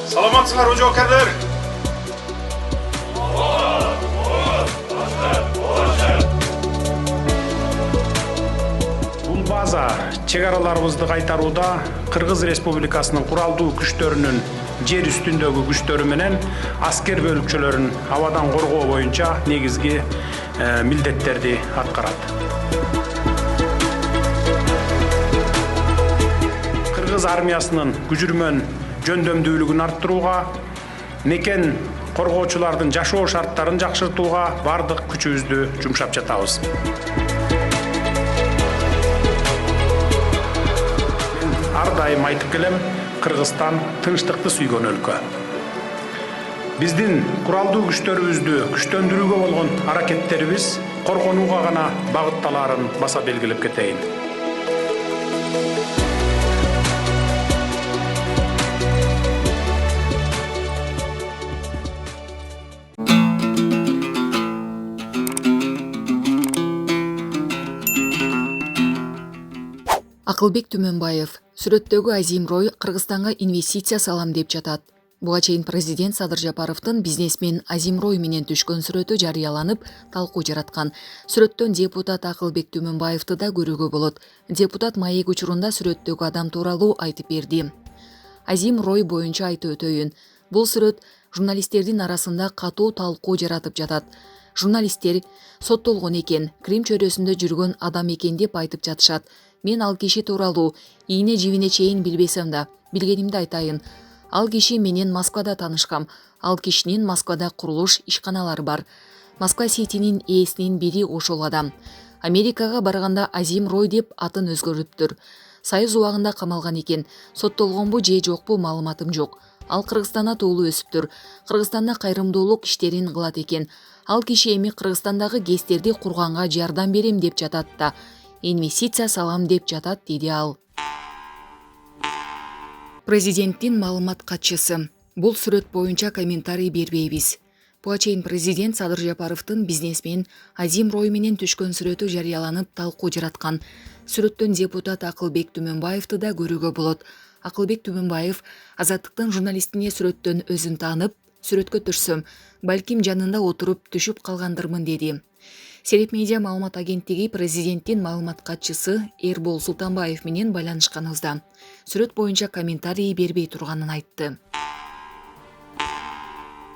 Саламатсыңар жоокерлер. Бул база чек араларыбызды кайтарууда Кыргыз Республикасынын куралдуу күчтөрүнүн жер үстүндөгү күчтөрү менен аскер бөлүкчөлөрүн абадан коргоо боюнча негизги милдеттерди аткарат. Кыргыз армиясынын күжүрмөн жөндөмдүүлүгүн арттырууга, мекен коргоочулардын жашоо шарттарын жакшыртууга бардык күчүбүздү жумшап жатабыз. Ар дайым айтып келем, Кыргызстан тынчтыкты сүйгөн өлкө. Биздин куралдуу күчтөрүбүздү күчтөндүрүүгө болгон аракеттерибиз коргонууга гана багытталаарын баса белгилеп кетейин. Акылбек Түмөнбаев сүрөттөгү Азимрой Кыргызстанга инвестиция салам деп жатат. Буга чейин президент Садыр Жапаровдун бизнесмен Азимрой менен түшкөн сүрөтү жарыяланып, талкуу жараткан. Сүрөттөн депутат Акылбек Түмөнбаевди да көрүүгө болот. Депутат маек учурунда сүрөттөгү адам тууралуу айтып берди. Азимрой боюнча айтып өтөйүн. Бул сүрөт журналисттердин арасында катуу талкуу жаратып жатат. Журналисттер соттолгон экен, Крим чөйрөсүндө жүргөн адам экен деп айтып жатышат. Мен ал киши тууралуу ийне жибине чейин билбесем да, билгенимди айтайын. Ал киши менен Москвада таанышкам. Ал кишинин Москвада курулуш ишканалары бар. Москва Ситинин ээсинин бири ошол адам. Америкага барганда Азимрой деп атын өзгөртүптүр. Союз убагында камалган экен. Соттолгонбу же жокпу маалыматым жок. Ал Кыргызстанда туулуп өсүптүр. Кыргызстанда кайрымдуулук иштерин кылат экен. Ал киши эми Кыргызстандагы ГЭСтерди курганга жардам берем деп жатат да. Инвестиция салам деп жатат, деди ал. Президенттин маалымат катчысы. Бул сүрөт боюнча комментарий бербейбиз. Буга чейин президент Садыр Жапаровдун бизнесмен Азимрой менен түшкөн сүрөтү жарыяланып, талкуу жараткан. Сүрөттөн депутат Акылбек Түмөнбаевди да көрүүгө болот. Акылбек Түмөнбаев Азаттыктын журналистине сүрөттөн өзүн таанып, сүрөткө түшсөм, балким жанында отуруп түшүп калгандырмын, деди. Сереп медиа маалымат агенттиги президенттин маалымат катчысы Эрбол Султанбаев менен байланышканыбызда сүрөт боюнча комментарий бербей турганын айтты.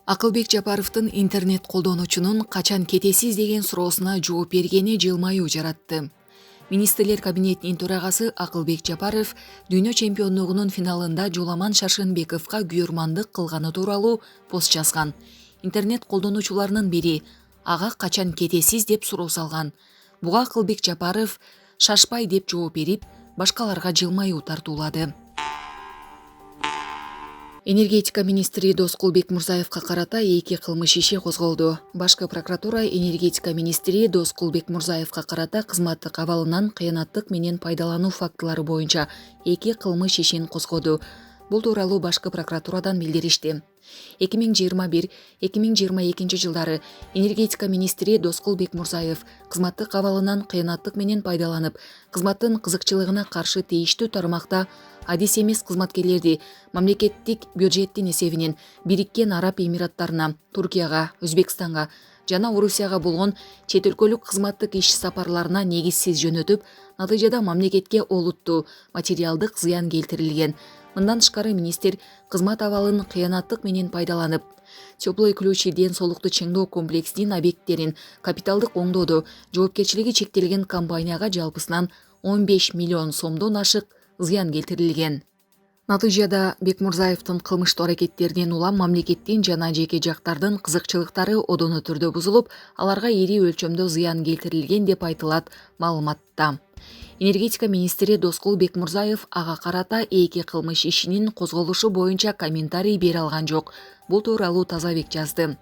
Акылбек Жапаровдун интернет колдонуучунун качан кетесиз деген суроосуна жооп бергени жылмаюу жаратты. Министрлер кабинетинин төрагасы Акылбек Жапаров дүйнө чемпиондугунун финалында Жоламан Шаршенбековго күйөрмандык кылганы тууралуу пост жазган. Интернет колдонуучуларынын бири ага качан кетесиз деп суроо салган. Буга Акылбек Жапаров шашпай деп жооп берип, башкаларга жылмаюу тартуулады. Энергетика министри Доскулбек Мурзаевка карата 2 кылмыш иши козголду. Башкы прокуратура энергетика министри Доскулбек Мурзаевка карата кызматтык абалынан кыянаттык менен пайдалануу фактылары боюнча 2 кылмыш ишин козгоду. Бул тууралуу башкы прокуратурадан билдиришти. 2021-2022 жылдары энергетика министри Доскулбек Мурзаев кызматтык абалынан кыянаттык менен пайдаланып, кызматтын кызыкчылыгына каршы тийиштүү тармакта адис эмес кызматкерлерди мамлекеттик бюджеттин эсебинен Бириккен Араб Эмираттарына, Туркияга, Өзбекстанга жана Орусияга болгон чет өлкөлүк кызматтык иш сапарларына негизсиз жөнөтүп, натыйжада мамлекетке олуттуу материалдык зыян келтирилген. Мындан тышкары министр кызмат абалын кыянаттык менен пайдаланып, Теплый ключ ден соолукту чыңдоо комплексинин объекттерин капиталдык оңдоодо жоопкерчилиги чектелген компанияга жалпысынан 15 миллион сомдон ашык зыян келтирилген. Натыйжада Бекмурзаевдин кылмыштуу аракеттеринен улам мамлекеттин жана жеке жактардын кызыкчылыктары одоно түрдө бузулуп, аларга ири өлчөмдө зыян келтирилген деп айтылат маалыматта. Энергетика министри Доскулбек Мурзаев ага карата 2 кылмыш ишинин козголушу боюнча комментарий бере алган жок. Бул тууралуу Тазабек жазды.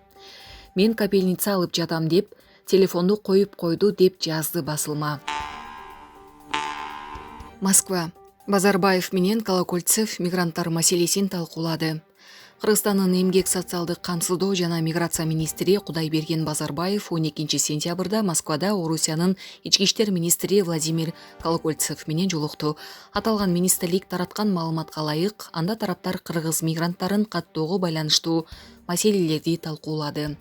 Мен капельница алып жатам деп, телефонду коюп койду деп жазды басылма. Москва. Базарбаев менен Колокольцев мигранттар маселесин талкуулады. Кыргызстандын эмгек социалдык камсыздоо жана миграция министри Кудайберген Базарбаев 12 сентябрда Москвада Орусиянын ички иштер министри Владимир Колокольцев менен жолукту. Аталган министрлик тараткан маалыматка ылайык, анда тараптар кыргыз мигранттарын каттоого байланыштуу маселелерди талкуулады.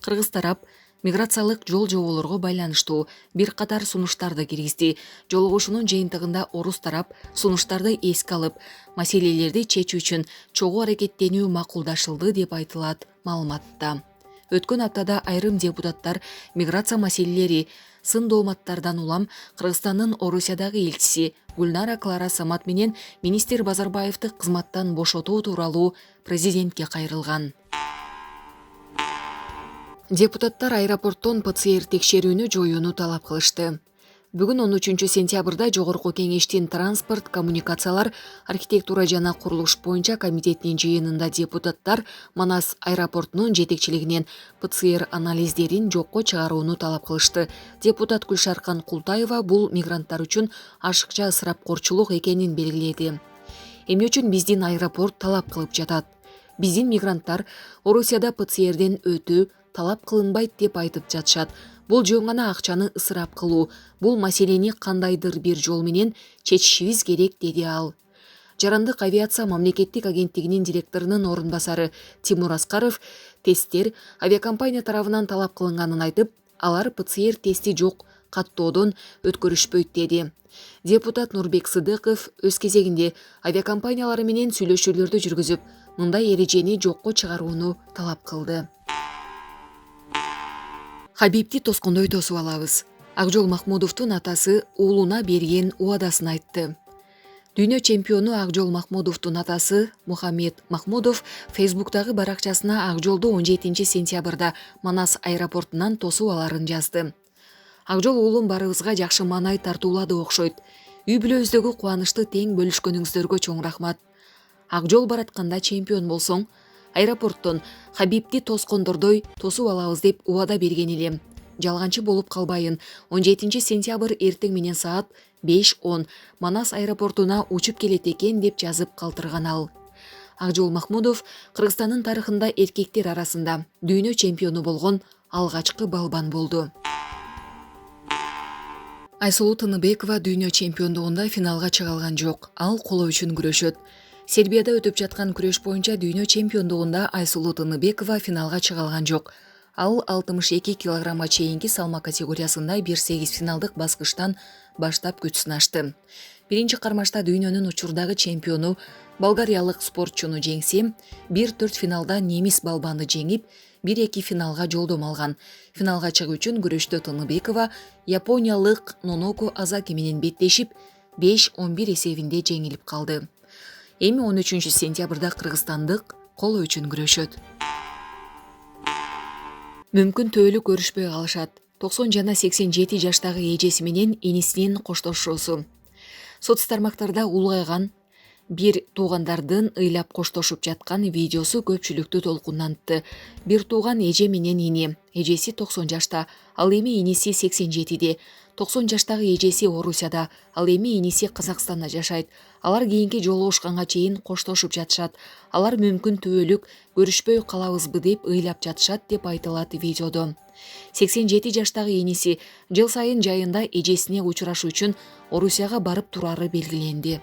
Кыргыз тарап миграциялык жол жоболорго байланыштуу бир катар сунуштарды киргизди. Жолугушуунун жыйынтыгында орус тарап сунуштарды эске алып, маселелерди чечүү үчүн чогуу аракеттенүү макулдашылды деп айтылат маалыматта. Өткөн аптада айрым депутаттар миграция маселелери сын дооматтардан улам Кыргызстандын Орусиядагы элчиси Гүлнара Клара Самат менен министр Базарбаевди кызматтан бошотуу тууралуу президентке кайрылган. Депутаттар аэропорттон ПЦР текшерүүнү жоюуну талап кылышты. Бүгүн 13 сентябрда Жогорку Кеңештин транспорт, коммуникациялар, архитектура жана курулуш боюнча комитетинин жыйынында депутаттар Манас аэропортунун жетекчилигинен ПЦР анализдерин жокко чыгарууну талап кылышты. Депутат Гүлшаркан Култаева бул мигранттар үчүн ашыкча ысырапкорчулук экенин белгиледи. Эмне үчүн биздин аэропорт талап кылып жатат? Биздин мигранттар Орусияда ПЦРден өтүү талап кылынбайт деп айтып жатышат. Бул жөн гана акчаны ысырап кылуу. Бул маселени кандайдыр бир жол менен чечишибиз керек, деди ал. Жарандык авиация мамлекеттик агенттигинин директорунун орун басары Тимур Аскаров тесттер авиакомпания тарабынан талап кылынганын айтып, алар ПЦР тести жок каттоодон өткөрүшпөйт, деди. Депутат Нурбек Сыдыков өз кезегинде авиакомпаниялары менен сүйлөшүүлөрдү жүргүзүп, мындай эрежени жокко чыгарууну талап кылды. Хабибти тоскондой тосуп алабыз. Акжол Махмудовдун атасы уулуна берген убадасын айтты. Дүйнө чемпиону Акжол Махмудовдун атасы Мухаммед Махмудов Фейсбуктагы баракчасына Акжолду 17 сентябрда Манас аэропортунан тосуп аларын жазды. Акжол уулум барыбызга жакшы маанай тартуулады окшойт. Үй бүлөбүздөгү кубанычты тең бөлүшкөнүңүздөргө чоң рахмат. Акжол баратканда чемпион болсоң, аэропорттон Хабибти тоскондордой тосуп алабыз деп убада берген элем. Жалганчы болуп калбайын. 17 сентябрь эртең менен саат 5:10 Манас аэропортуна учуп келет экен деп жазып калтырган ал. Акжол Махмудов Кыргызстандын тарыхында эркектер арасында дүйнө чемпиону болгон алгачкы балбан болду. Айсулуу Тыныбекова дүйнө чемпиондугунда финалга чыга алган жок. Ал коло үчүн күрөшөт. Сербияда өтүп жаткан күрөш боюнча дүйнө чемпиондугунда Айсулуу Тыныбекова финалга чыга алган жок. Ал 62 килограммга чейинки салмак категориясында 1-8 финалдык баскычтан баштап күч сынашты. Биринчи кармашта дүйнөнүн учурдагы чемпиону болгариялык спортчуну жеңсе, 1-4 финалда немис балбанды жеңип, 1-2 финалга жолдомо алган. Финалга чыгуу үчүн күрөштө Тыныбекова япониялык Ноноко Азаки менен беттешип, 5-11 эсебинде жеңилип калды. Эми 13 сентябрда кыргызстандык коло үчүн күрөшөт. Мүмкүн төөлүк көрүшпөй калышат. 90 жана 87 жаштагы эжеси менен энисинин коштошуусу. Соц тармактарда улгайган бир туугандардын ыйлап коштошуп жаткан видеосу көпчүлүктү толкундантты. Бир тууган эже менен эне. Эжеси 90 жашта, ал эми эниси 87де. 90 жаштагы эжеси Орусияда, ал эми эниси Казакстанда жашайт. Алар кийинки жолугушканга чейин коштошуп жатышат. Алар мүмкүн төөлүк көрүшпөй калабызбы деп ыйлап жатышат деп айтылат видеодо. 87 жаштагы эниси жыл сайын жайында эжесине учурашуу үчүн Орусияга барып турары белгиленди.